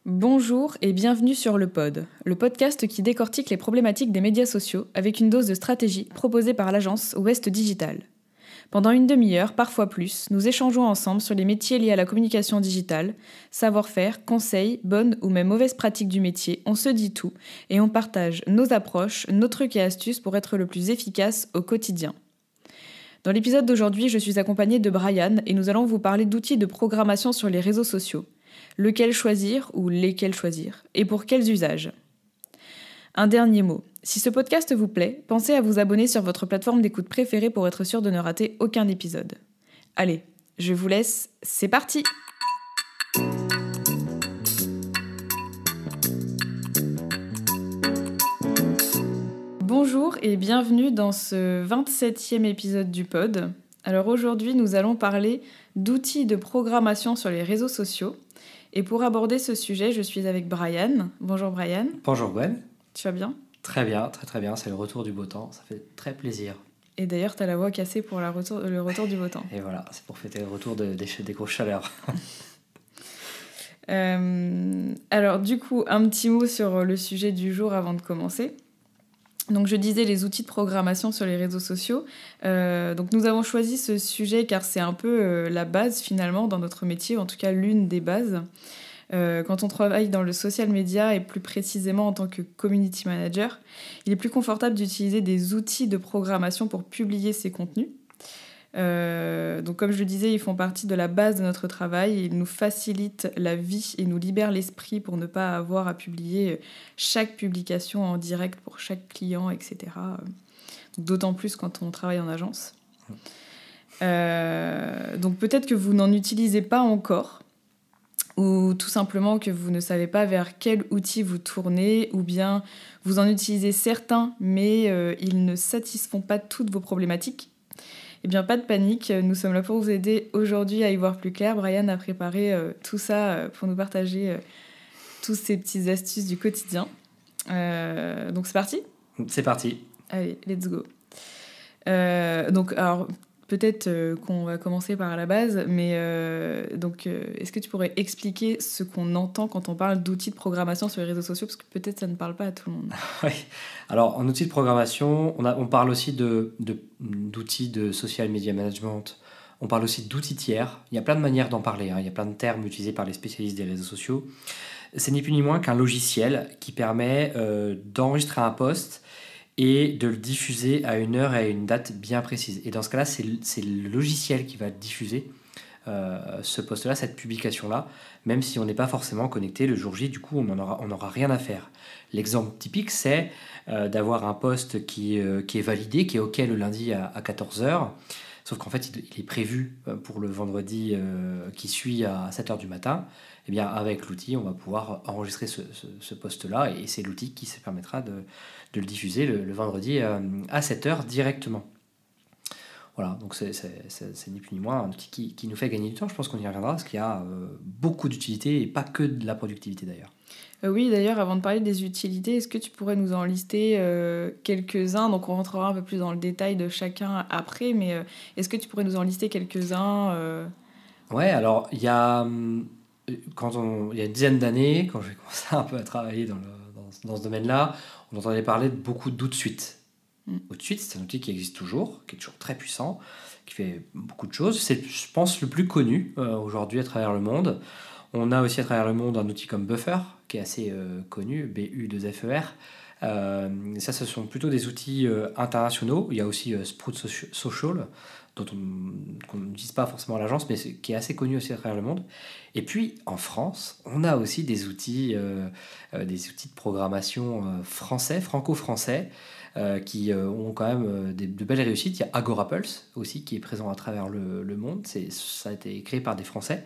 Bonjour et bienvenue sur Le Pod, le podcast qui décortique les problématiques des médias sociaux avec une dose de stratégie proposée par l'agence Ouest Digital. Pendant une demi-heure, parfois plus, nous échangeons ensemble sur les métiers liés à la communication digitale, savoir-faire, conseils, bonnes ou même mauvaises pratiques du métier, on se dit tout et on partage nos approches, nos trucs et astuces pour être le plus efficace au quotidien. Dans l'épisode d'aujourd'hui, je suis accompagnée de Brian et nous allons vous parler d'outils de programmation sur les réseaux sociaux. Lequel choisir ou lesquels choisir et pour quels usages. Un dernier mot. Si ce podcast vous plaît, pensez à vous abonner sur votre plateforme d'écoute préférée pour être sûr de ne rater aucun épisode. Allez, je vous laisse, c'est parti! Bonjour et bienvenue dans ce 27e épisode du pod. Alors aujourd'hui, nous allons parler d'outils de programmation sur les réseaux sociaux. Et pour aborder ce sujet, je suis avec Brian. Bonjour Brian. Bonjour Gwen. Tu vas bien ? Très bien, très bien. C'est le retour du beau temps. Ça fait très plaisir. Et d'ailleurs, tu as la voix cassée pour le retour du beau temps. Et voilà, c'est pour fêter le retour des grosses chaleurs. Alors du coup, un petit mot sur le sujet du jour avant de commencer. Donc je disais les outils de programmation sur les réseaux sociaux. Donc nous avons choisi ce sujet car c'est un peu la base finalement dans notre métier, ou en tout cas l'une des bases. Quand on travaille dans le social media et plus précisément en tant que community manager, il est plus confortable d'utiliser des outils de programmation pour publier ses contenus. Donc comme je le disais, ils font partie de la base de notre travail, ils nous facilitent la vie et nous libèrent l'esprit pour ne pas avoir à publier chaque publication en direct pour chaque client, etc. Donc, d'autant plus quand on travaille en agence. Donc peut-être que vous n'en utilisez pas encore, ou tout simplement que vous ne savez pas vers quel outil vous tournez, ou bien vous en utilisez certains, mais ils ne satisfont pas toutes vos problématiques. Eh bien, pas de panique, nous sommes là pour vous aider aujourd'hui à y voir plus clair. Brian a préparé tout ça pour nous partager tous ces petites astuces du quotidien. Donc, c'est parti ? C'est parti. Allez, let's go. Donc, alors, peut-être qu'on va commencer par la base, mais est-ce que tu pourrais expliquer ce qu'on entend quand on parle d'outils de programmation sur les réseaux sociaux ? Parce que peut-être ça ne parle pas à tout le monde. Oui. Alors, en outils de programmation, on parle aussi d'outils de social media management. On parle aussi d'outils tiers. Il y a plein de manières d'en parler. Il y a plein de termes utilisés par les spécialistes des réseaux sociaux. C'est ni plus ni moins qu'un logiciel qui permet d'enregistrer un post et de le diffuser à une heure et à une date bien précise. Et dans ce cas-là, c'est le logiciel qui va diffuser ce post-là, cette publication-là, même si on n'est pas forcément connecté le jour J, du coup on n'aura rien à faire. L'exemple typique, c'est d'avoir un post qui est validé, qui est OK le lundi à 14h, sauf qu'en fait il est prévu pour le vendredi qui suit à 7h du matin. Eh bien, avec l'outil, on va pouvoir enregistrer ce post-là, et c'est l'outil qui se permettra de le diffuser le vendredi à 7h directement. Voilà, donc c'est ni plus ni moins un outil qui nous fait gagner du temps. Je pense qu'on y reviendra, parce qu'il y a beaucoup d'utilités, et pas que de la productivité d'ailleurs. Oui, d'ailleurs, avant de parler des utilités, est-ce que tu pourrais nous en lister quelques-uns ? Donc on rentrera un peu plus dans le détail de chacun après, mais est-ce que tu pourrais nous en lister quelques-uns Ouais, alors il y a une dizaine d'années, quand j'ai commencé un peu à travailler dans ce domaine-là, on entendait parler de beaucoup d'outsuite. Outsuite, c'est un outil qui existe toujours, qui est toujours très puissant, qui fait beaucoup de choses. C'est, je pense, le plus connu aujourd'hui à travers le monde. On a aussi à travers le monde un outil comme Buffer, qui est assez connu, BU2FER. Ça, ce sont plutôt des outils internationaux. Il y a aussi Sprout Social, qu'on n'utilise pas forcément à l'agence, mais qui est assez connu aussi à travers le monde. Et puis, en France, on a aussi des outils de programmation franco-français, qui ont quand même de belles réussites. Il y a Agorapulse aussi, qui est présent à travers le monde. Ça a été créé par des Français.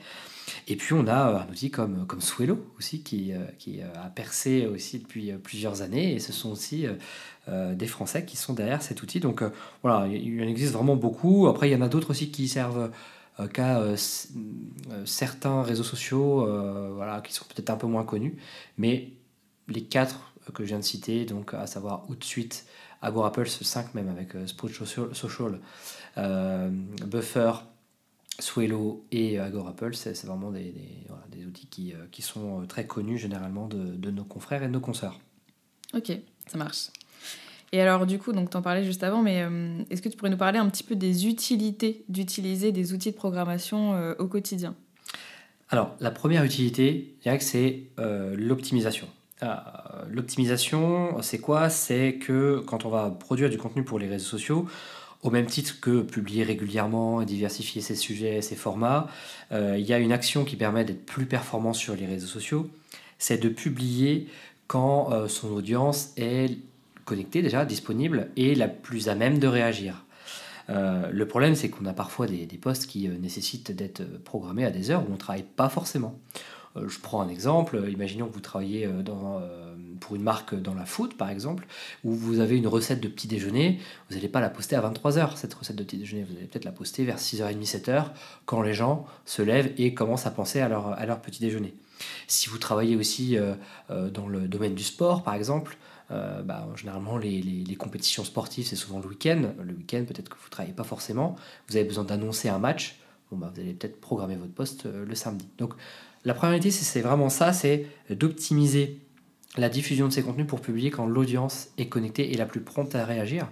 Et puis on a un outil comme Swello aussi, qui a percé aussi depuis plusieurs années, et ce sont aussi des Français qui sont derrière cet outil. Donc voilà, il en existe vraiment beaucoup. Après, il y en a d'autres aussi qui servent qu'à certains réseaux sociaux, voilà, qui sont peut-être un peu moins connus. Mais les 4 que je viens de citer, donc à savoir Outsuite, Agorapulse, 5 même avec Sprout Social, Buffer, Swello et Agorapulse, c'est vraiment des outils qui sont très connus généralement de nos confrères et de nos consoeurs. Ok, ça marche. Et alors du coup, donc t'en parlais juste avant, mais est-ce que tu pourrais nous parler un petit peu des utilités d'utiliser des outils de programmation au quotidien ? Alors, la première utilité, je dirais que c'est l'optimisation. L'optimisation, c'est quoi? C'est que quand on va produire du contenu pour les réseaux sociaux, au même titre que publier régulièrement et diversifier ses sujets, ses formats, il y a une action qui permet d'être plus performant sur les réseaux sociaux, c'est de publier quand son audience est connectée déjà, disponible, et la plus à même de réagir. Le problème, c'est qu'on a parfois des postes qui nécessitent d'être programmés à des heures où on ne travaille pas forcément. Je prends un exemple, imaginons que vous travaillez pour une marque dans la food par exemple, où vous avez une recette de petit déjeuner, vous n'allez pas la poster à 23h cette recette de petit déjeuner, vous allez peut-être la poster vers 6h30, 7h, quand les gens se lèvent et commencent à penser à leur petit déjeuner. Si vous travaillez aussi dans le domaine du sport par exemple, généralement les compétitions sportives c'est souvent le week-end. Le week-end peut-être que vous ne travaillez pas forcément, vous avez besoin d'annoncer un match, vous allez peut-être programmer votre poste le samedi. Donc la priorité, c'est vraiment ça, c'est d'optimiser la diffusion de ces contenus pour publier quand l'audience est connectée et la plus prompte à réagir.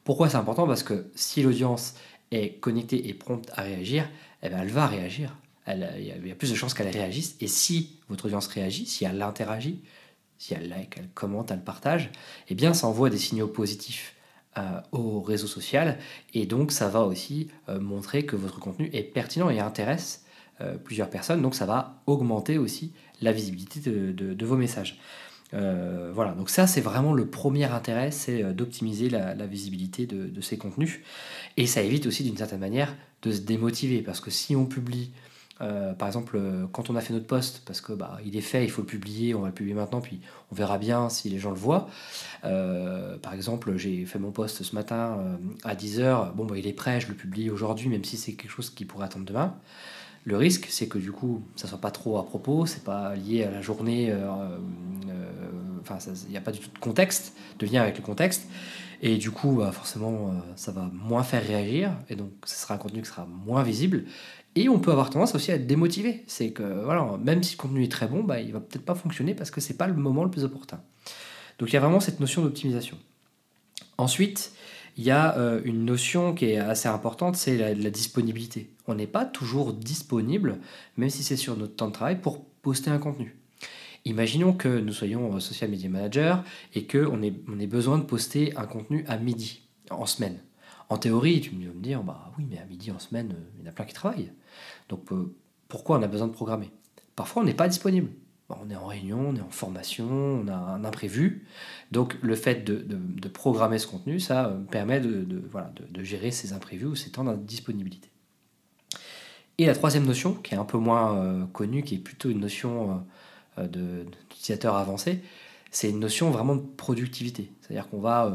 Pourquoi c'est important? Parce que si l'audience est connectée et prompte à réagir, eh ben, elle va réagir. Il y a plus de chances qu'elle réagisse. Et si votre audience réagit, si elle interagit, si elle like, elle commente, elle partage, eh bien ça envoie des signaux positifs au réseau social. Et donc ça va aussi montrer que votre contenu est pertinent et intéresse plusieurs personnes, donc ça va augmenter aussi la visibilité de vos messages. Voilà, donc ça c'est vraiment le premier intérêt, c'est d'optimiser la visibilité de ces contenus. Et ça évite aussi d'une certaine manière de se démotiver, parce que si on publie, par exemple, quand on a fait notre post, parce que il est fait, il faut le publier, on va le publier maintenant, puis on verra bien si les gens le voient. Par exemple, j'ai fait mon post ce matin à 10h, il est prêt, je le publie aujourd'hui, même si c'est quelque chose qui pourrait attendre demain. Le risque, c'est que du coup, ça soit pas trop à propos, c'est pas lié à la journée, il n'y a pas du tout de contexte, de lien avec le contexte, et du coup, forcément, ça va moins faire réagir, et donc ce sera un contenu qui sera moins visible, et on peut avoir tendance aussi à être démotivé. C'est que voilà, même si le contenu est très bon, il va peut-être pas fonctionner parce que c'est pas le moment le plus opportun. Donc il y a vraiment cette notion d'optimisation. Ensuite, il y a une notion qui est assez importante, c'est la disponibilité. On n'est pas toujours disponible, même si c'est sur notre temps de travail, pour poster un contenu. Imaginons que nous soyons social media manager et qu'on ait besoin de poster un contenu à midi, en semaine. En théorie, tu vas me dire, oui, mais à midi en semaine, il y en a plein qui travaillent. Donc pourquoi on a besoin de programmer? Parfois, on n'est pas disponible. On est en réunion, on est en formation, on a un imprévu. Donc le fait de programmer ce contenu, ça permet de gérer ces imprévus ou ces temps d'indisponibilité. Et la troisième notion, qui est un peu moins connue, qui est plutôt une notion d'utilisateur avancé, c'est une notion vraiment de productivité. C'est-à-dire qu'on va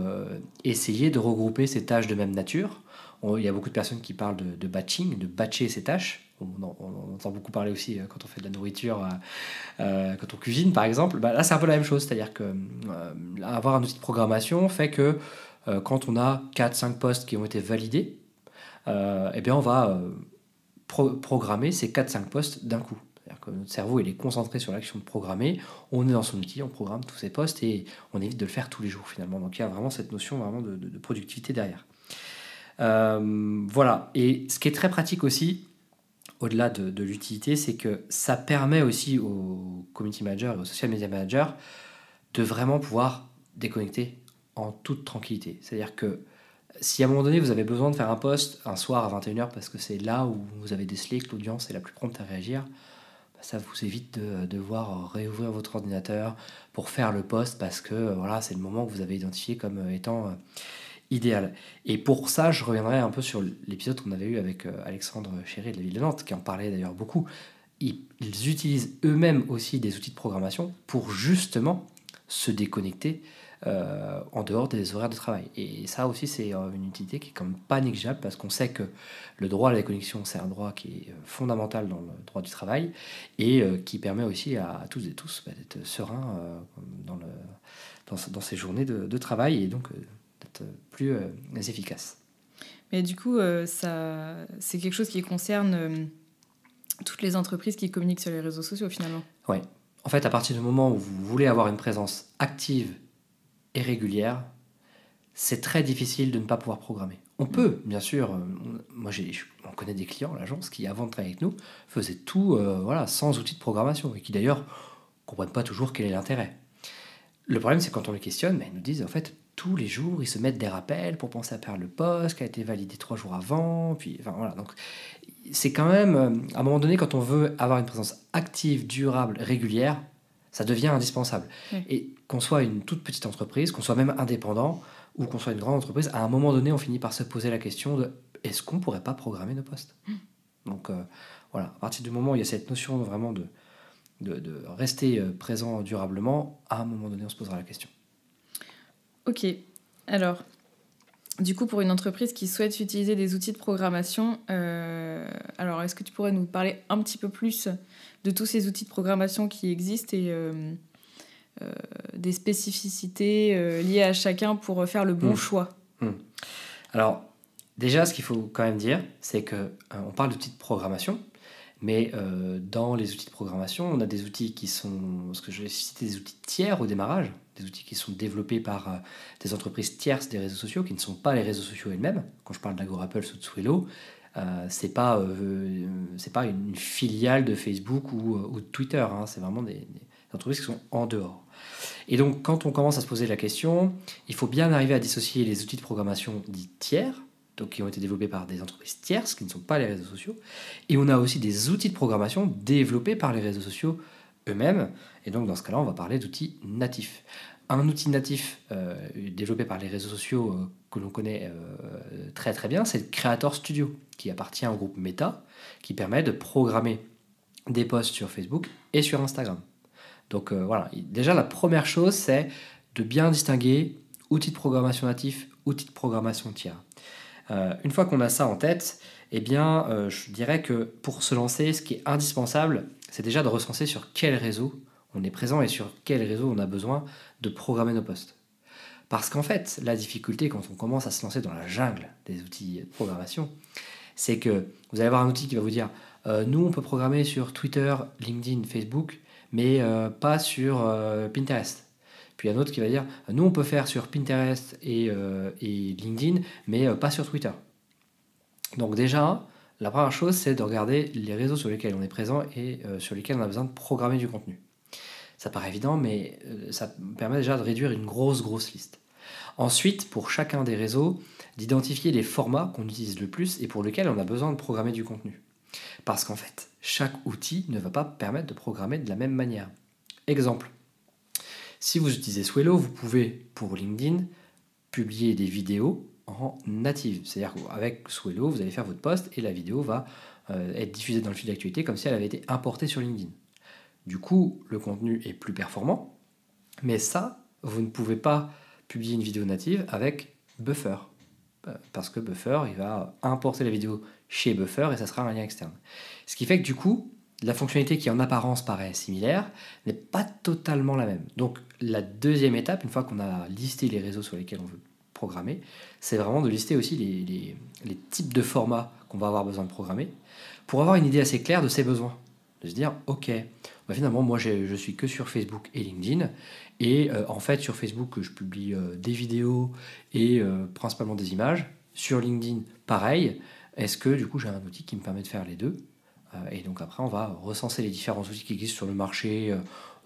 essayer de regrouper ces tâches de même nature. Il y a beaucoup de personnes qui parlent de batching, de batcher ces tâches. On entend beaucoup parler aussi quand on fait de la nourriture, quand on cuisine par exemple. Là, c'est un peu la même chose. C'est-à-dire que avoir un outil de programmation fait que quand on a 4-5 postes qui ont été validés, on va programmer ces 4-5 postes d'un coup. C'est-à-dire que notre cerveau il est concentré sur l'action de programmer, on est dans son outil, on programme tous ces postes et on évite de le faire tous les jours finalement. Donc il y a vraiment cette notion vraiment de productivité derrière. Voilà, et ce qui est très pratique aussi, au-delà de l'utilité, c'est que ça permet aussi aux community managers et aux social media managers de vraiment pouvoir déconnecter en toute tranquillité. C'est-à-dire que si à un moment donné vous avez besoin de faire un post un soir à 21h parce que c'est là où vous avez décelé que l'audience est la plus prompte à réagir, ça vous évite de devoir réouvrir votre ordinateur pour faire le post parce que c'est le moment que vous avez identifié comme étant idéal. Et pour ça, je reviendrai un peu sur l'épisode qu'on avait eu avec Alexandre Chéry de la ville de Nantes, qui en parlait d'ailleurs beaucoup. Ils utilisent eux-mêmes aussi des outils de programmation pour justement se déconnecter en dehors des horaires de travail. Et ça aussi, c'est une utilité qui est quand même pas négligeable parce qu'on sait que le droit à la déconnexion, c'est un droit qui est fondamental dans le droit du travail et qui permet aussi à toutes et tous d'être sereins dans ces journées de travail et donc d'être plus efficace. Mais du coup, c'est quelque chose qui concerne toutes les entreprises qui communiquent sur les réseaux sociaux, finalement. Oui. En fait, à partir du moment où vous voulez avoir une présence active et régulière, c'est très difficile de ne pas pouvoir programmer. On peut, bien sûr, on connaît des clients à l'agence qui, avant de travailler avec nous, faisaient tout sans outil de programmation et qui d'ailleurs ne comprennent pas toujours quel est l'intérêt. Le problème, c'est quand on les questionne, ils nous disent en fait, tous les jours, ils se mettent des rappels pour penser à faire le poste qui a été validé 3 jours avant. Puis, voilà. Donc, c'est quand même, à un moment donné, quand on veut avoir une présence active, durable, régulière, ça devient indispensable. Oui. Et qu'on soit une toute petite entreprise, qu'on soit même indépendant, ou qu'on soit une grande entreprise, à un moment donné, on finit par se poser la question de est-ce qu'on ne pourrait pas programmer nos postes ? Donc, voilà, à partir du moment où il y a cette notion vraiment de rester présent durablement, à un moment donné, on se posera la question. Ok. Alors, du coup, pour une entreprise qui souhaite utiliser des outils de programmation, alors est-ce que tu pourrais nous parler un petit peu plus de tous ces outils de programmation qui existent et des spécificités liées à chacun pour faire le bon choix ? Alors, déjà, ce qu'il faut quand même dire, c'est qu'on parle d'outils de programmation, mais dans les outils de programmation, on a des outils qui sont, ce que je vais citer, des outils tiers au démarrage, des outils qui sont développés par des entreprises tierces des réseaux sociaux, qui ne sont pas les réseaux sociaux elles-mêmes. Quand je parle d'Agorapulse ou de Swello, c'est pas une filiale de Facebook ou de Twitter, hein, c'est vraiment des entreprises qui sont en dehors. Et donc, quand on commence à se poser la question, il faut bien arriver à dissocier les outils de programmation dits tiers, donc qui ont été développés par des entreprises tierces, qui ne sont pas les réseaux sociaux, et on a aussi des outils de programmation développés par les réseaux sociaux eux-mêmes, et donc dans ce cas-là, on va parler d'outils natifs. Un outil natif développé par les réseaux sociaux que l'on connaît très très bien, c'est le Creator Studio, qui appartient au groupe Meta, qui permet de programmer des posts sur Facebook et sur Instagram. Donc voilà, déjà la première chose, c'est de bien distinguer outils de programmation natifs, outils de programmation tiers. Une fois qu'on a ça en tête, je dirais que pour se lancer, ce qui est indispensable, c'est déjà de recenser sur quel réseau on est présent et sur quel réseau on a besoin de programmer nos posts. Parce qu'en fait, la difficulté quand on commence à se lancer dans la jungle des outils de programmation, c'est que vous allez avoir un outil qui va vous dire nous, on peut programmer sur Twitter, LinkedIn, Facebook, mais pas sur Pinterest. Puis il y a un autre qui va dire nous, on peut faire sur Pinterest et LinkedIn, mais pas sur Twitter. Donc déjà, la première chose, c'est de regarder les réseaux sur lesquels on est présent et sur lesquels on a besoin de programmer du contenu. Ça paraît évident, mais ça permet déjà de réduire une grosse liste. Ensuite, pour chacun des réseaux, d'identifier les formats qu'on utilise le plus et pour lesquels on a besoin de programmer du contenu. Parce qu'en fait, chaque outil ne va pas permettre de programmer de la même manière. Exemple, si vous utilisez Swello, vous pouvez, pour LinkedIn, publier des vidéos en native. C'est-à-dire qu'avec Swello, vous allez faire votre post et la vidéo va être diffusée dans le fil d'actualité comme si elle avait été importée sur LinkedIn. Du coup, le contenu est plus performant, mais ça, vous ne pouvez pas publier une vidéo native avec Buffer. Parce que Buffer, il va importer la vidéo chez Buffer et ça sera un lien externe. Ce qui fait que du coup, la fonctionnalité qui en apparence paraît similaire n'est pas totalement la même. Donc la deuxième étape, une fois qu'on a listé les réseaux sur lesquels on veut programmer, c'est vraiment de lister aussi les types de formats qu'on va avoir besoin de programmer pour avoir une idée assez claire de ses besoins. De se dire, ok, finalement, moi je suis que sur Facebook et LinkedIn, et en fait sur Facebook je publie des vidéos et principalement des images. Sur LinkedIn, pareil. Est-ce que du coup j'ai un outil qui me permet de faire les deux ? Et donc après on va recenser les différents outils qui existent sur le marché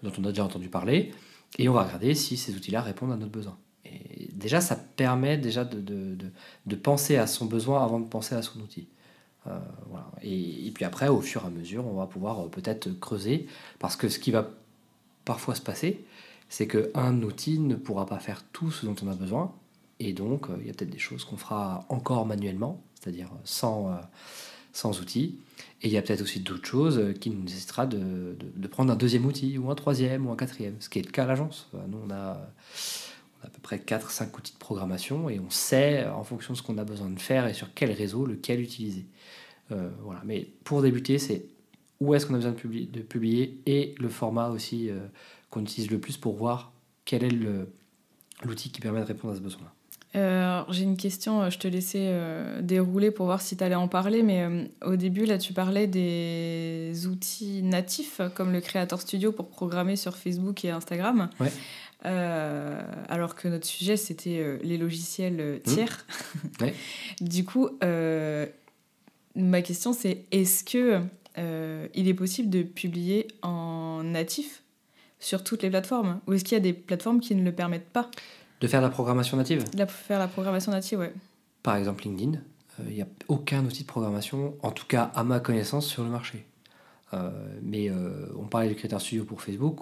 dont on a déjà entendu parler, et on va regarder si ces outils-là répondent à notre besoin. Et déjà ça permet déjà de penser à son besoin avant de penser à son outil. Voilà. Et puis après, au fur et à mesure, on va pouvoir peut-être creuser, parce que ce qui va parfois se passer, c'est qu'un outil ne pourra pas faire tout ce dont on a besoin, et donc il y a peut-être des choses qu'on fera encore manuellement, c'est-à-dire sans outil, et il y a peut-être aussi d'autres choses qui nous nécessitera de prendre un deuxième outil, ou un troisième, ou un quatrième, ce qui est le cas à l'agence. Nous, on a à peu près 4-5 outils de programmation, et on sait, en fonction de ce qu'on a besoin de faire et sur quel réseau, lequel utiliser. Voilà. Mais pour débuter, c'est où est-ce qu'on a besoin de publier et le format aussi qu'on utilise le plus pour voir quel est l'outil qui permet de répondre à ce besoin-là. J'ai une question, je te laissais dérouler pour voir si tu allais en parler, mais au début, là, tu parlais des outils natifs comme le Creator Studio pour programmer sur Facebook et Instagram. Ouais. Alors que notre sujet, c'était les logiciels tiers. Ouais. Du coup, ma question, c'est est-ce que il est possible de publier en natif sur toutes les plateformes? Ou est-ce qu'il y a des plateformes qui ne le permettent pas? De faire de la programmation native? Faire la programmation native, ouais. Par exemple LinkedIn, il n'y a aucun outil de programmation, en tout cas à ma connaissance, sur le marché. Mais on parlait du Creator Studio pour Facebook,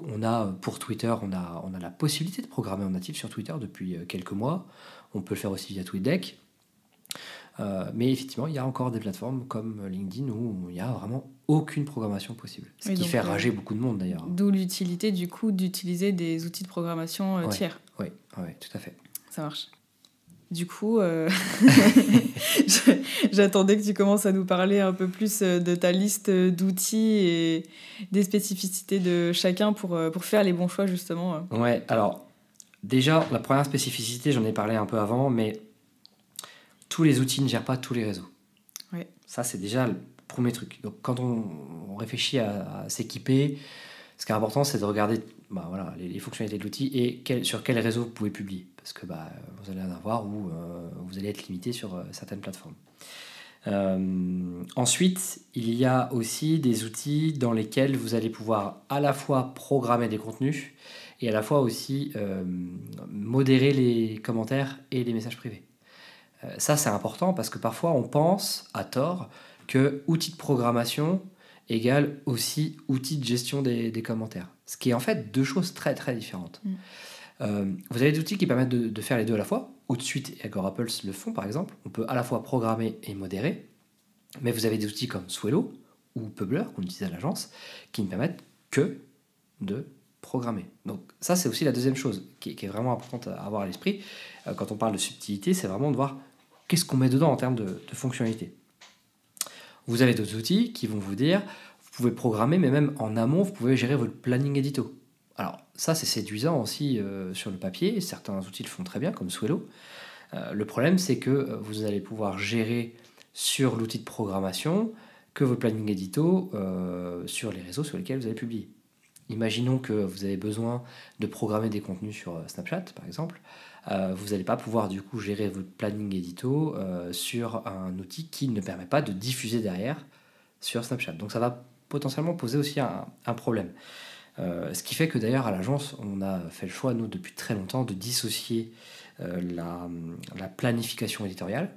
pour Twitter, on a la possibilité de programmer en natif sur Twitter depuis quelques mois. On peut le faire aussi via TweetDeck. Mais effectivement, il y a encore des plateformes comme LinkedIn où il n'y a vraiment aucune programmation possible. Ce qui fait rager beaucoup de monde d'ailleurs. D'où l'utilité du coup d'utiliser des outils de programmation tiers. Oui, tout à fait. Ça marche. Du coup, j'attendais que tu commences à nous parler un peu plus de ta liste d'outils et des spécificités de chacun pour faire les bons choix justement. Ouais, alors déjà, la première spécificité, j'en ai parlé un peu avant, mais tous les outils ne gèrent pas tous les réseaux. Ouais. Ça, c'est déjà le premier truc. Donc, quand on réfléchit à s'équiper, ce qui est important, c'est de regarder les fonctionnalités de l'outil et sur quel réseau vous pouvez publier. Parce que vous allez en avoir où vous allez être limité sur certaines plateformes. Ensuite, il y a aussi des outils dans lesquels vous allez pouvoir à la fois programmer des contenus et à la fois aussi modérer les commentaires et les messages privés. Ça, c'est important parce que parfois, on pense, à tort, que outil de programmation égale aussi outil de gestion des commentaires. Ce qui est en fait deux choses très, très différentes. Vous avez des outils qui permettent de faire les deux à la fois. Outsuite et Agorapulse le font, par exemple. On peut à la fois programmer et modérer. Mais vous avez des outils comme Swello ou Publer, qu'on utilise à l'agence, qui ne permettent que de programmer. Donc ça, c'est aussi la deuxième chose qui est vraiment importante à avoir à l'esprit. Quand on parle de subtilité, c'est vraiment de voir qu'est-ce qu'on met dedans en termes de fonctionnalité. Vous avez d'autres outils qui vont vous dire, vous pouvez programmer, mais même en amont, vous pouvez gérer votre planning édito. Alors ça, c'est séduisant aussi sur le papier. Certains outils le font très bien, comme Swello. Le problème, c'est que vous allez pouvoir gérer sur l'outil de programmation que votre planning édito sur les réseaux sur lesquels vous allez publier. Imaginons que vous avez besoin de programmer des contenus sur Snapchat, par exemple. Vous n'allez pas pouvoir du coup gérer votre planning édito sur un outil qui ne permet pas de diffuser derrière sur Snapchat. Donc ça va potentiellement poser aussi un problème. Ce qui fait que d'ailleurs à l'agence, on a fait le choix, nous, depuis très longtemps, de dissocier la planification éditoriale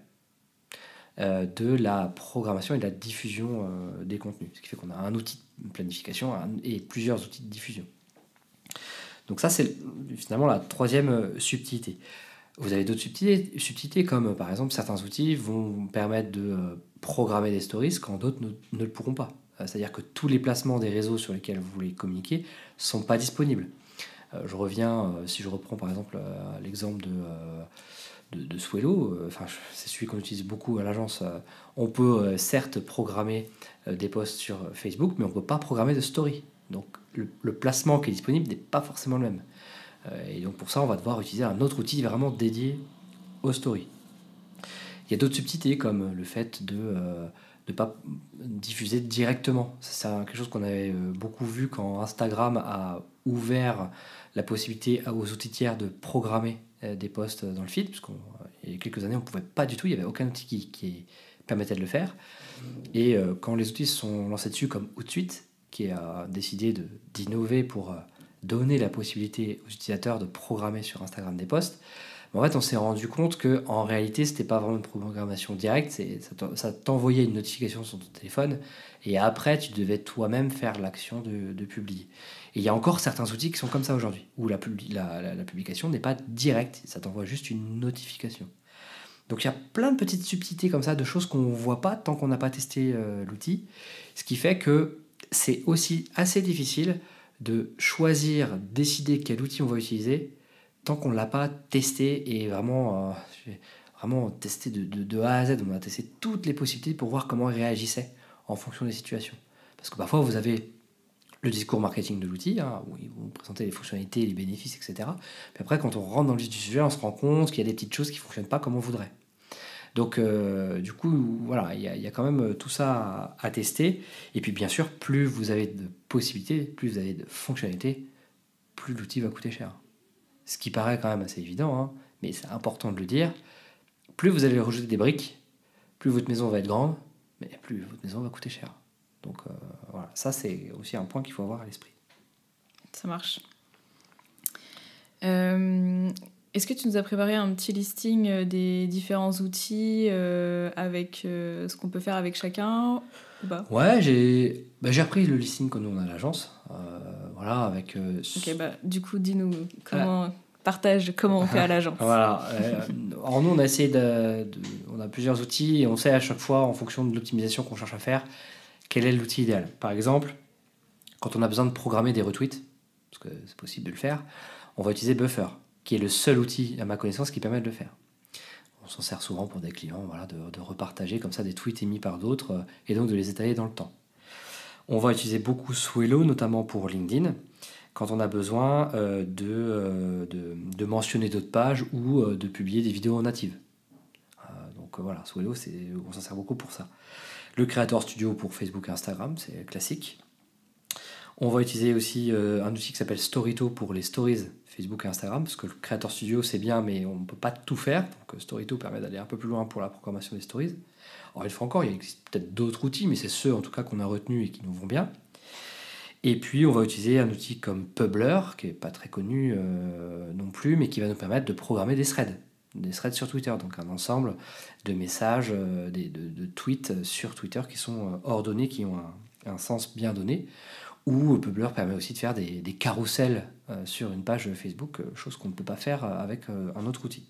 de la programmation et de la diffusion des contenus. Ce qui fait qu'on a un outil de planification et plusieurs outils de diffusion. Donc ça, c'est finalement la troisième subtilité. Vous avez d'autres subtilités comme par exemple certains outils vont permettre de programmer des stories quand d'autres ne le pourront pas. C'est-à-dire que tous les placements des réseaux sur lesquels vous voulez communiquer ne sont pas disponibles. Je reviens, si je reprends par exemple l'exemple de Swello, c'est celui qu'on utilise beaucoup à l'agence. On peut certes programmer des posts sur Facebook, mais on ne peut pas programmer de story. Donc le placement qui est disponible n'est pas forcément le même. Et donc pour ça, on va devoir utiliser un autre outil vraiment dédié aux stories. Il y a d'autres subtilités comme le fait de ne pas diffuser directement. C'est quelque chose qu'on avait beaucoup vu quand Instagram a ouvert la possibilité aux outils tiers de programmer des posts dans le feed, puisqu'il y a quelques années, on ne pouvait pas du tout, il n'y avait aucun outil qui permettait de le faire. Et quand les outils se sont lancés dessus, comme Outsuite, qui a décidé d'innover pour donner la possibilité aux utilisateurs de programmer sur Instagram des posts, en fait, on s'est rendu compte qu'en réalité, ce n'était pas vraiment une programmation directe, ça t'envoyait une notification sur ton téléphone, et après, tu devais toi-même faire l'action de publier. Et il y a encore certains outils qui sont comme ça aujourd'hui, où la publication n'est pas directe, ça t'envoie juste une notification. Donc il y a plein de petites subtilités comme ça, de choses qu'on ne voit pas tant qu'on n'a pas testé l'outil, ce qui fait que c'est aussi assez difficile de choisir, décider quel outil on va utiliser, tant qu'on ne l'a pas testé et vraiment testé de A à Z. On a testé toutes les possibilités pour voir comment il réagissait en fonction des situations. Parce que parfois, vous avez le discours marketing de l'outil, où ils vont présenter les fonctionnalités, les bénéfices, etc. Puis après, quand on rentre dans le vif du sujet, on se rend compte qu'il y a des petites choses qui ne fonctionnent pas comme on voudrait. Donc, du coup, voilà, il y a quand même tout ça à tester. Et puis, bien sûr, plus vous avez de possibilités, plus vous avez de fonctionnalités, plus l'outil va coûter cher. Ce qui paraît quand même assez évident, mais c'est important de le dire. Plus vous allez rajouter des briques, plus votre maison va être grande, mais plus votre maison va coûter cher. Donc, voilà, ça, c'est aussi un point qu'il faut avoir à l'esprit. Ça marche. Est-ce que tu nous as préparé un petit listing des différents outils avec ce qu'on peut faire avec chacun ou pas ? Ouais, j'ai repris le listing que nous on a à l'agence. Voilà, avec. Ok, du coup, dis-nous partage comment on fait à l'agence. Voilà. Alors nous, on a essayé on a plusieurs outils et on sait à chaque fois, en fonction de l'optimisation qu'on cherche à faire, quel est l'outil idéal. Par exemple, quand on a besoin de programmer des retweets, parce que c'est possible de le faire, on va utiliser Buffer, qui est le seul outil, à ma connaissance, qui permet de le faire. On s'en sert souvent pour des clients, voilà, de repartager comme ça des tweets émis par d'autres et donc de les étaler dans le temps. On va utiliser beaucoup Swello, notamment pour LinkedIn, quand on a besoin de mentionner d'autres pages ou de publier des vidéos natives. Donc voilà, Swello, on s'en sert beaucoup pour ça. Le Creator Studio pour Facebook et Instagram, c'est classique. On va utiliser aussi un outil qui s'appelle Storyto pour les stories Facebook et Instagram, parce que le Creator Studio c'est bien, mais on ne peut pas tout faire. Donc Storyto permet d'aller un peu plus loin pour la programmation des stories. Alors une fois encore, il existe peut-être d'autres outils, mais c'est ceux en tout cas qu'on a retenus et qui nous vont bien. Et puis on va utiliser un outil comme Publer, qui n'est pas très connu non plus, mais qui va nous permettre de programmer des threads sur Twitter, donc un ensemble de messages, de tweets sur Twitter qui sont ordonnés, qui ont un sens bien donné. Ou Publer permet aussi de faire des carousels sur une page Facebook, chose qu'on ne peut pas faire avec un autre outil.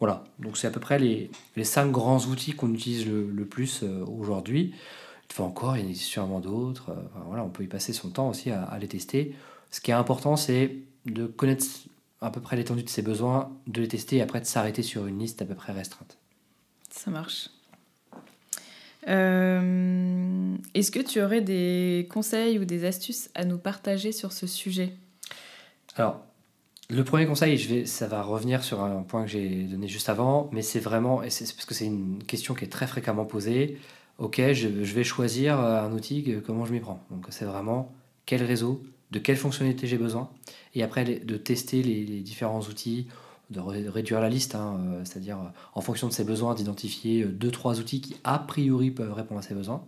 Voilà, donc c'est à peu près les 5 grands outils qu'on utilise le plus aujourd'hui. Une fois encore, il y en a sûrement d'autres. Voilà, on peut y passer son temps aussi à les tester. Ce qui est important, c'est de connaître à peu près l'étendue de ses besoins, de les tester et après de s'arrêter sur une liste à peu près restreinte. Ça marche. Est-ce que tu aurais des conseils ou des astuces à nous partager sur ce sujet ? Alors, le premier conseil, ça va revenir sur un point que j'ai donné juste avant, mais c'est vraiment, et c'est parce que c'est une question qui est très fréquemment posée. Ok, je vais choisir un outil, comment je m'y prends. Donc c'est vraiment quel réseau, de quelle fonctionnalité j'ai besoin, et après de tester les différents outils, de réduire la liste, c'est-à-dire en fonction de ses besoins, d'identifier 2-3 outils qui a priori peuvent répondre à ses besoins,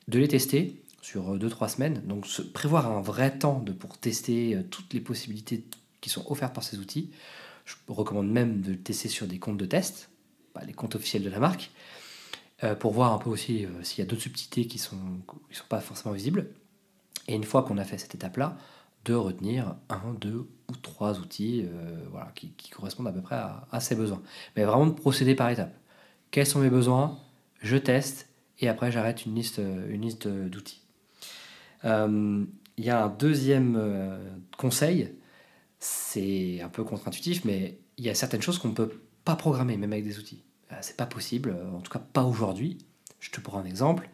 de les tester sur 2-3 semaines, donc prévoir un vrai temps pour tester toutes les possibilités qui sont offertes par ces outils. Je recommande même de le tester sur des comptes de test, les comptes officiels de la marque, pour voir un peu aussi s'il y a d'autres subtilités qui sont pas forcément visibles. Et une fois qu'on a fait cette étape-là, de retenir 1, 2 ou 3 outils qui correspondent à peu près à ses besoins. Mais vraiment de procéder par étapes. Quels sont mes besoins ? Je teste et après j'arrête une liste d'outils. Il y a un deuxième conseil, c'est un peu contre-intuitif, mais il y a certaines choses qu'on ne peut pas programmer, même avec des outils. C'est pas possible, en tout cas pas aujourd'hui. Je te prends un exemple.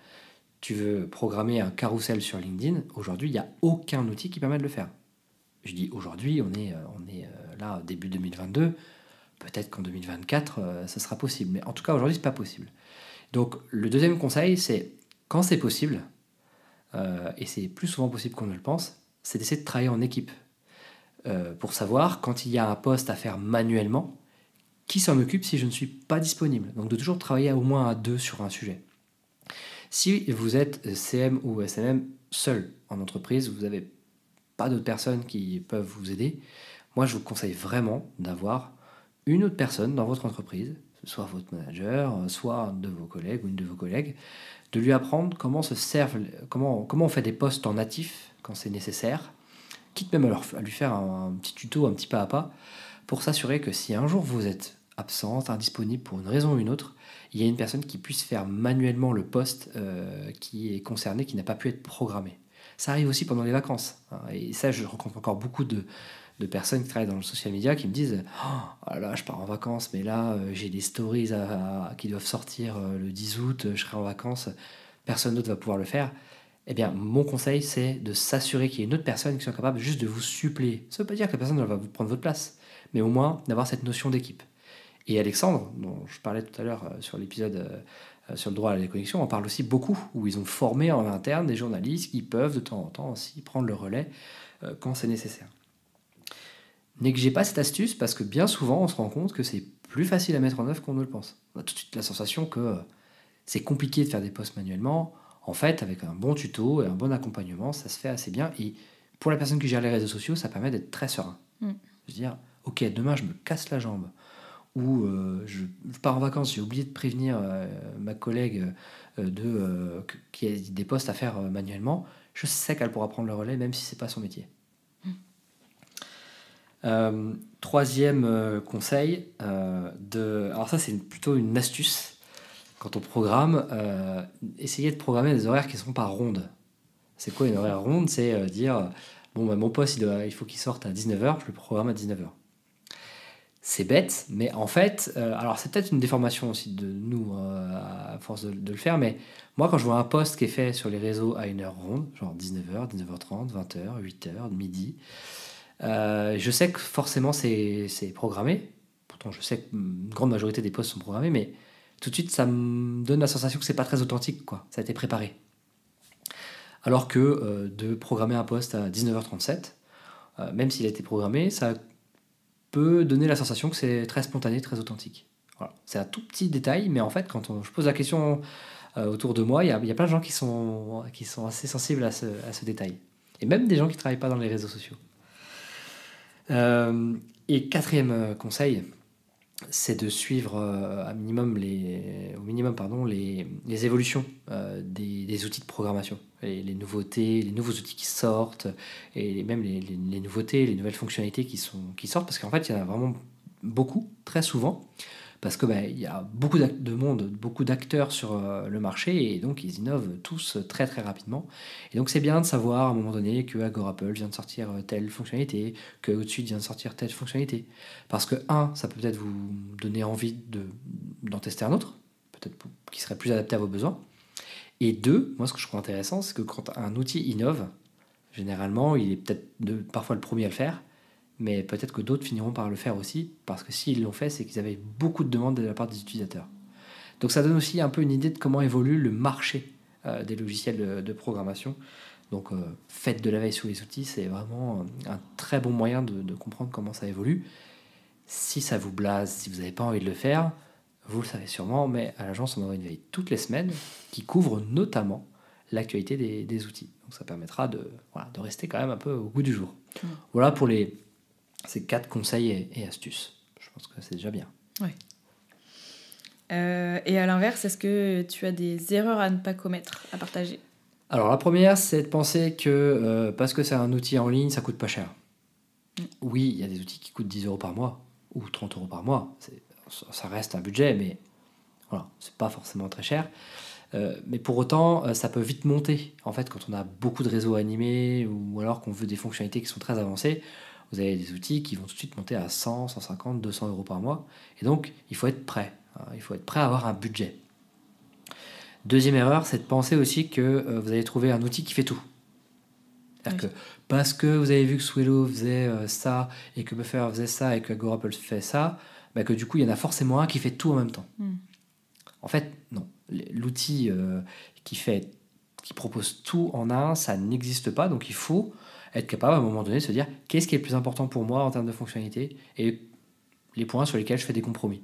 Tu veux programmer un carrousel sur LinkedIn, aujourd'hui, il n'y a aucun outil qui permet de le faire. Je dis aujourd'hui, on est là, début 2022, peut-être qu'en 2024, ça sera possible. Mais en tout cas, aujourd'hui, ce n'est pas possible. Donc, le deuxième conseil, c'est, quand c'est possible, et c'est plus souvent possible qu'on ne le pense, c'est d'essayer de travailler en équipe. Pour savoir, quand il y a un poste à faire manuellement, qui s'en occupe si je ne suis pas disponible. Donc, de toujours travailler au moins à 2 sur un sujet. Si vous êtes CM ou SMM seul en entreprise, vous n'avez pas d'autres personnes qui peuvent vous aider, moi je vous conseille vraiment d'avoir une autre personne dans votre entreprise, soit votre manager, soit un de vos collègues ou une de vos collègues, de lui apprendre comment on fait des posts en natif quand c'est nécessaire, quitte même à lui faire un petit tuto, un petit pas à pas, pour s'assurer que si un jour vous êtes absente, indisponible pour une raison ou une autre, il y a une personne qui puisse faire manuellement le post qui est concerné, qui n'a pas pu être programmé. Ça arrive aussi pendant les vacances. Et ça, je rencontre encore beaucoup de personnes qui travaillent dans le social media qui me disent « Oh là, je pars en vacances, mais là, j'ai des stories qui doivent sortir le 10 août, je serai en vacances, personne d'autre va pouvoir le faire. » eh bien, mon conseil, c'est de s'assurer qu'il y ait une autre personne qui soit capable juste de vous suppléer. Ça ne veut pas dire que la personne va vous prendre votre place, mais au moins d'avoir cette notion d'équipe. Et Alexandre, dont je parlais tout à l'heure sur l'épisode sur le droit à la déconnexion, en parle aussi beaucoup, où ils ont formé en interne des journalistes qui peuvent de temps en temps aussi prendre le relais quand c'est nécessaire. Négligez pas cette astuce parce que bien souvent on se rend compte que c'est plus facile à mettre en œuvre qu'on ne le pense. On a tout de suite la sensation que c'est compliqué de faire des posts manuellement. En fait, avec un bon tuto et un bon accompagnement, ça se fait assez bien. Et pour la personne qui gère les réseaux sociaux, ça permet d'être très serein. Je veux dire, ok, demain je me casse la jambe, ou je pars en vacances, j'ai oublié de prévenir ma collègue qui a des posts à faire manuellement, je sais qu'elle pourra prendre le relais même si c'est pas son métier. Troisième conseil, alors ça c'est plutôt une astuce. Quand on programme, essayez de programmer des horaires qui ne sont pas rondes. C'est quoi une horaire ronde? C'est dire, bon, bah, mon poste il faut qu'il sorte à 19h, je le programme à 19h. C'est bête, mais en fait, alors c'est peut-être une déformation aussi de nous à force de le faire, mais moi quand je vois un post qui est fait sur les réseaux à une heure ronde, genre 19h, 19h30, 20h, 8h, midi, je sais que forcément c'est programmé. Pourtant je sais que une grande majorité des posts sont programmés, mais tout de suite ça me donne la sensation que c'est pas très authentique, quoi. Ça a été préparé. Alors que de programmer un post à 19h37, même s'il a été programmé, ça peut donner la sensation que c'est très spontané, très authentique. Voilà. C'est un tout petit détail, mais en fait, quand je pose la question autour de moi, il y a plein de gens qui sont assez sensibles à ce détail. Et même des gens qui ne travaillent pas dans les réseaux sociaux. Et quatrième conseil, c'est de suivre au minimum les évolutions des outils de programmation, les nouveautés, les nouveaux outils qui sortent, et même les nouveautés, les nouvelles fonctionnalités qui sortent, parce qu'en fait il y en a vraiment beaucoup, très souvent, parce que il y a beaucoup de monde, beaucoup d'acteurs sur le marché, et donc ils innovent tous très très rapidement. Et donc c'est bien de savoir à un moment donné que Agorapulse vient de sortir telle fonctionnalité, que OutSuite vient de sortir telle fonctionnalité. Parce que, ça peut peut-être vous donner envie d'en tester un autre, peut-être qui serait plus adapté à vos besoins. Et deux, moi ce que je trouve intéressant, c'est que quand un outil innove, généralement il est peut-être parfois le premier à le faire, mais peut-être que d'autres finiront par le faire aussi, parce que s'ils l'ont fait, c'est qu'ils avaient beaucoup de demandes de la part des utilisateurs. Donc ça donne aussi un peu une idée de comment évolue le marché des logiciels de programmation. Donc faites de la veille sur les outils, c'est vraiment un très bon moyen de comprendre comment ça évolue. Si ça vous blase, si vous n'avez pas envie de le faire, vous le savez sûrement, mais à l'agence, on aura une veille toutes les semaines qui couvre notamment l'actualité des outils. Donc ça permettra de rester quand même un peu au goût du jour. Voilà pour ces 4 conseils et astuces. Je pense que c'est déjà bien. Ouais. Et à l'inverse, est-ce que tu as des erreurs à ne pas commettre, à partager? Alors la première, c'est de penser que parce que c'est un outil en ligne, ça coûte pas cher. Oui, il y a des outils qui coûtent 10 € par mois ou 30 € par mois. Ça reste un budget, mais voilà, c'est pas forcément très cher. Mais pour autant, ça peut vite monter. En fait, quand on a beaucoup de réseaux animés ou alors qu'on veut des fonctionnalités qui sont très avancées, vous avez des outils qui vont tout de suite monter à 100, 150, 200 € par mois. Et donc, il faut être prêt. Il faut être prêt à avoir un budget. Deuxième erreur, c'est de penser aussi que vous allez trouver un outil qui fait tout. C'est-à-dire que parce que vous avez vu que Swello faisait ça, et que Buffer faisait ça, et que Agorapulse fait ça, que du coup, il y en a forcément un qui fait tout en même temps. En fait, non. L'outil qui propose tout en un, ça n'existe pas. Donc, il faut être capable à un moment donné de se dire qu'est-ce qui est le plus important pour moi en termes de fonctionnalité et les points sur lesquels je fais des compromis.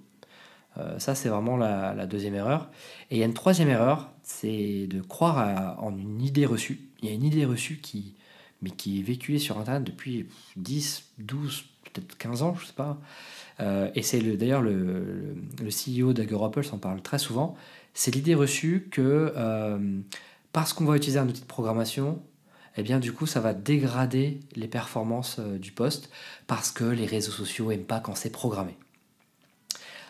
Ça, c'est vraiment la deuxième erreur. Et il y a une troisième erreur, c'est de croire en une idée reçue. Il y a une idée reçue qui est véhiculée sur Internet depuis 10, 12, peut-être 15 ans, je ne sais pas. Et c'est d'ailleurs le CEO d'Agorapulse en parle très souvent. C'est l'idée reçue que parce qu'on va utiliser un outil de programmation, eh bien du coup ça va dégrader les performances du post parce que les réseaux sociaux n'aiment pas quand c'est programmé.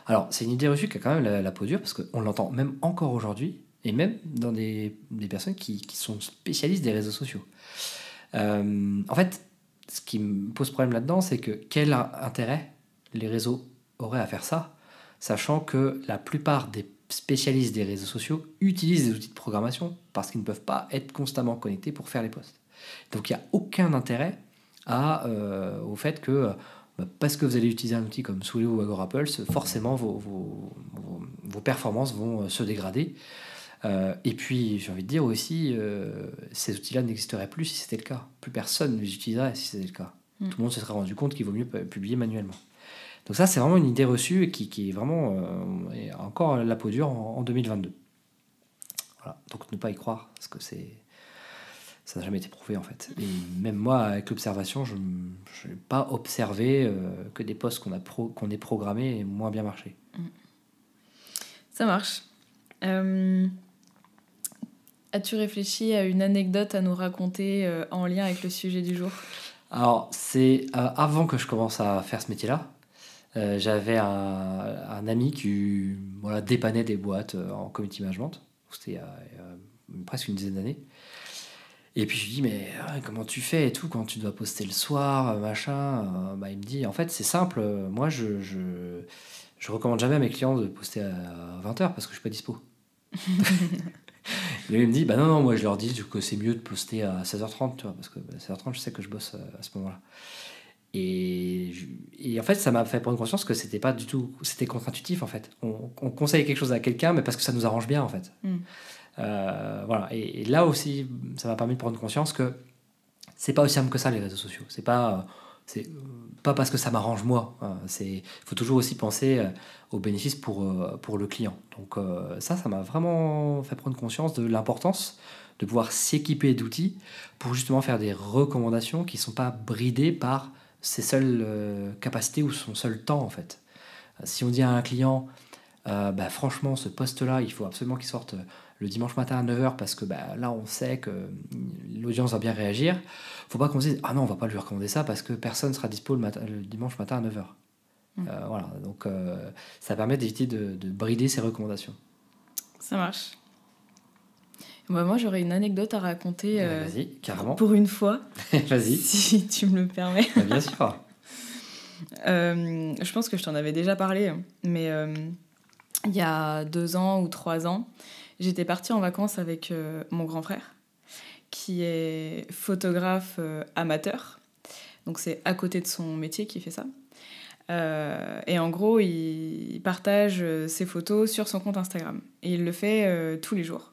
Alors c'est une idée reçue qui a quand même la peau dure parce qu'on l'entend même encore aujourd'hui et même dans des personnes qui sont spécialistes des réseaux sociaux. En fait, ce qui me pose problème là-dedans, c'est que quel intérêt les réseaux auraient à faire ça, sachant que la plupart des spécialistes des réseaux sociaux utilisent des outils de programmation parce qu'ils ne peuvent pas être constamment connectés pour faire les posts. Donc il n'y a aucun intérêt au fait que parce que vous allez utiliser un outil comme Swello ou Agorapulse, forcément vos performances vont se dégrader. Et puis j'ai envie de dire aussi, ces outils-là n'existeraient plus si c'était le cas. Plus personne ne les utiliserait si c'était le cas. Tout le monde se serait rendu compte qu'il vaut mieux publier manuellement. Donc ça, c'est vraiment une idée reçue et qui est vraiment encore la peau dure en 2022. Voilà. Donc ne pas y croire, parce que ça n'a jamais été prouvé en fait. Et même moi, avec l'observation, je n'ai pas observé que des posts qu'on ait programmés aient moins bien marché. Ça marche. As-tu réfléchi à une anecdote à nous raconter en lien avec le sujet du jour ? Alors, c'est avant que je commence à faire ce métier-là, j'avais un ami qui dépannait des boîtes en community management. C'était il y a presque une dizaine d'années. Et puis je lui dis, mais comment tu fais et tout quand tu dois poster le soir, machin. Il me dit, en fait, c'est simple. Moi, je recommande jamais à mes clients de poster à 20h parce que je suis pas dispo. Et lui, il me dit, non, moi je leur dis que c'est mieux de poster à 16h30, tu vois, parce que 16h30, je sais que je bosse à ce moment-là. Et en fait, ça m'a fait prendre conscience que c'était pas du tout, c'était contre-intuitif en fait. On conseille quelque chose à quelqu'un, mais parce que ça nous arrange bien en fait. Voilà. Et là aussi, ça m'a permis de prendre conscience que c'est pas aussi simple que ça les réseaux sociaux. C'est pas parce que ça m'arrange moi. Il faut toujours aussi penser aux bénéfices pour le client. Donc ça m'a vraiment fait prendre conscience de l'importance de pouvoir s'équiper d'outils pour justement faire des recommandations qui sont pas bridées par ses seules capacités ou son seul temps en fait. Si on dit à un client franchement ce post-là il faut absolument qu'il sorte le dimanche matin à 9h parce que là on sait que l'audience va bien réagir, faut pas qu'on se dise ah non on va pas lui recommander ça parce que personne sera dispo le dimanche matin à 9h. Voilà, donc ça permet d'éviter de brider ses recommandations. Ça marche. Moi j'aurais une anecdote à raconter vas-y, carrément. Pour une fois. Vas-y. Si tu me le permets. Bien sûr. Je pense que je t'en avais déjà parlé, mais il y a 2 ans ou 3 ans, j'étais partie en vacances avec mon grand frère, qui est photographe amateur. Donc c'est à côté de son métier qu'il fait ça. Et en gros, il partage ses photos sur son compte Instagram. Et il le fait tous les jours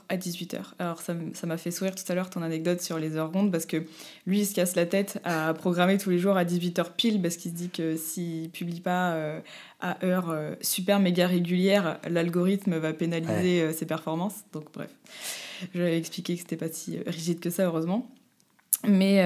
à 18h. Alors ça m'a fait sourire tout à l'heure ton anecdote sur les heures rondes, parce que lui il se casse la tête à programmer tous les jours à 18h pile, parce qu'il se dit que s'il publie pas à heure super méga régulière, l'algorithme va pénaliser ses performances. Donc bref, je vais expliquer que c'était pas si rigide que ça, heureusement. Mais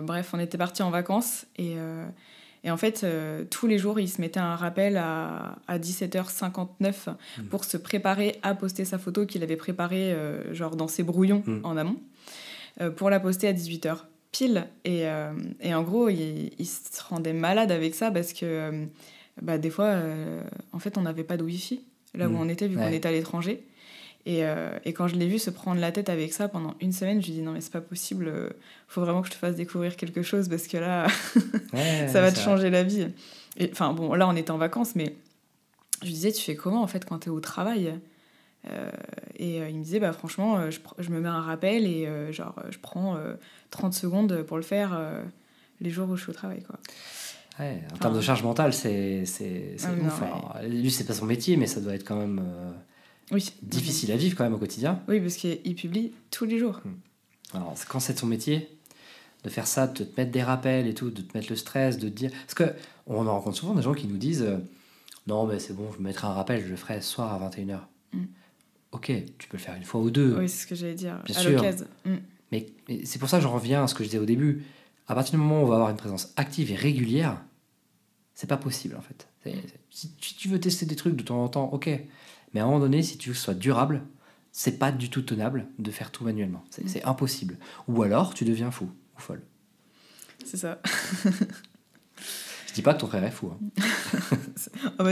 bref, on était partis en vacances et en fait, tous les jours, il se mettait un rappel à 17h59 pour se préparer à poster sa photo qu'il avait préparée genre dans ses brouillons en amont, pour la poster à 18h pile. Et en gros, il se rendait malade avec ça parce que des fois, en fait, on n'avait pas de Wi-Fi là où on était, vu qu'on était à l'étranger. Et quand je l'ai vu se prendre la tête avec ça pendant une semaine, je lui ai dit non mais c'est pas possible, faut vraiment que je te fasse découvrir quelque chose parce que là ça va te changer la vie. Enfin bon, là on était en vacances, mais je lui disais tu fais comment en fait quand t'es au travail, et il me disait franchement je me mets un rappel et je prends 30 secondes pour le faire les jours où je suis au travail quoi. En termes de charge mentale c'est ouf. Alors, lui c'est pas son métier mais ça doit être quand même difficile à vivre quand même au quotidien. Oui, parce qu'il publie tous les jours. Alors, quand c'est ton métier, de faire ça, de te mettre des rappels et tout, de te mettre le stress, de te dire... Parce qu'on en rencontre souvent des gens qui nous disent non, mais c'est bon, je me mettrai un rappel, je le ferai ce soir à 21h. Ok, tu peux le faire une fois ou deux. Oui, c'est ce que j'allais dire, bien à sûr. l'occasion. Mais c'est pour ça que je reviens à ce que je disais au début. À partir du moment où on va avoir une présence active et régulière, c'est pas possible en fait. Si tu veux tester des trucs de temps en temps, ok. Mais à un moment donné, si tu veux que ce soit durable, c'est pas du tout tenable de faire tout manuellement. C'est impossible. Ou alors, tu deviens fou ou folle. C'est ça. Je dis pas que ton frère est fou.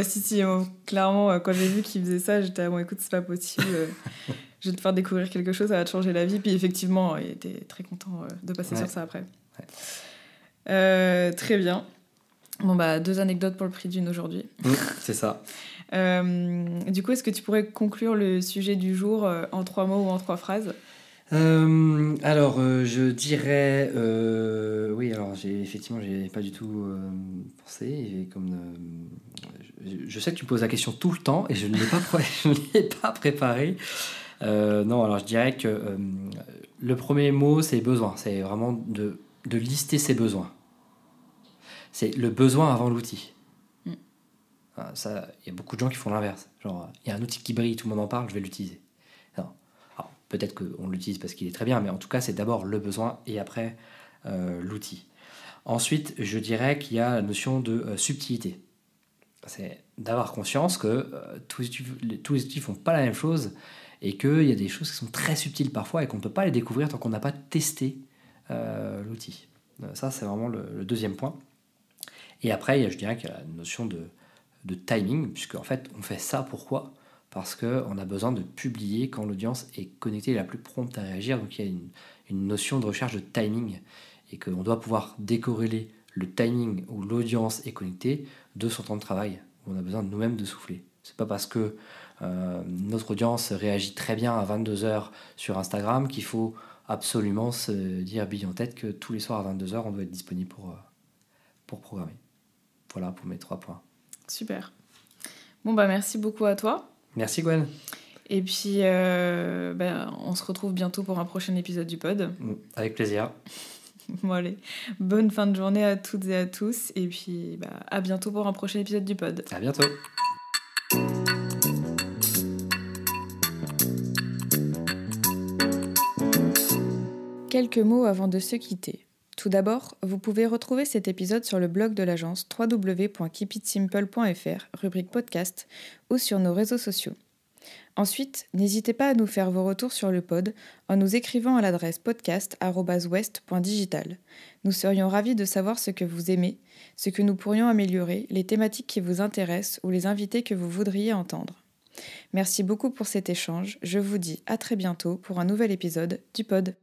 Si, clairement, quand j'ai vu qu'il faisait ça, j'étais bon, écoute, c'est pas possible. Je vais te faire découvrir quelque chose, ça va te changer la vie. Puis effectivement, il était très content de passer sur ça après. Très bien. Bon, 2 anecdotes pour le prix d'une aujourd'hui. C'est ça. Du coup, est-ce que tu pourrais conclure le sujet du jour en 3 mots ou en 3 phrases ? Je dirais oui, alors j'ai pas du tout pensé et je sais que tu me poses la question tout le temps et je ne l'ai pas je ne l'ai pas préparé. Non, alors je dirais que le premier mot c'est besoin, c'est vraiment de lister ses besoins. C'est le besoin avant l'outil. Ça, il y a beaucoup de gens qui font l'inverse. Genre, il y a un outil qui brille, tout le monde en parle, je vais l'utiliser. Non. Alors, peut-être qu'on l'utilise parce qu'il est très bien, mais en tout cas, c'est d'abord le besoin et après l'outil. Ensuite, je dirais qu'il y a la notion de subtilité. C'est d'avoir conscience que tous les outils ne font pas la même chose et qu'il y a des choses qui sont très subtiles parfois et qu'on ne peut pas les découvrir tant qu'on n'a pas testé l'outil. Ça, c'est vraiment le deuxième point. Et après, je dirais qu'il y a la notion de timing, puisque en fait, on fait ça pourquoi ? Parce qu'on a besoin de publier quand l'audience est connectée et la plus prompte à réagir. Donc il y a une notion de recherche de timing et qu'on doit pouvoir décorréler le timing où l'audience est connectée de son temps de travail, où on a besoin de nous-mêmes de souffler. C'est pas parce que notre audience réagit très bien à 22h sur Instagram qu'il faut absolument se dire bille en tête que tous les soirs à 22h, on doit être disponible pour programmer. Voilà pour mes 3 points. Super. Bon, merci beaucoup à toi. Merci Gwen. Et puis, on se retrouve bientôt pour un prochain épisode du pod. Avec plaisir. Bon, allez, bonne fin de journée à toutes et à tous. Et puis, à bientôt pour un prochain épisode du pod. À bientôt. Quelques mots avant de se quitter. Tout d'abord, vous pouvez retrouver cet épisode sur le blog de l'agence www.keepitsimple.fr, rubrique podcast, ou sur nos réseaux sociaux. Ensuite, n'hésitez pas à nous faire vos retours sur le pod en nous écrivant à l'adresse podcast@west.digital. Nous serions ravis de savoir ce que vous aimez, ce que nous pourrions améliorer, les thématiques qui vous intéressent ou les invités que vous voudriez entendre. Merci beaucoup pour cet échange. Je vous dis à très bientôt pour un nouvel épisode du pod.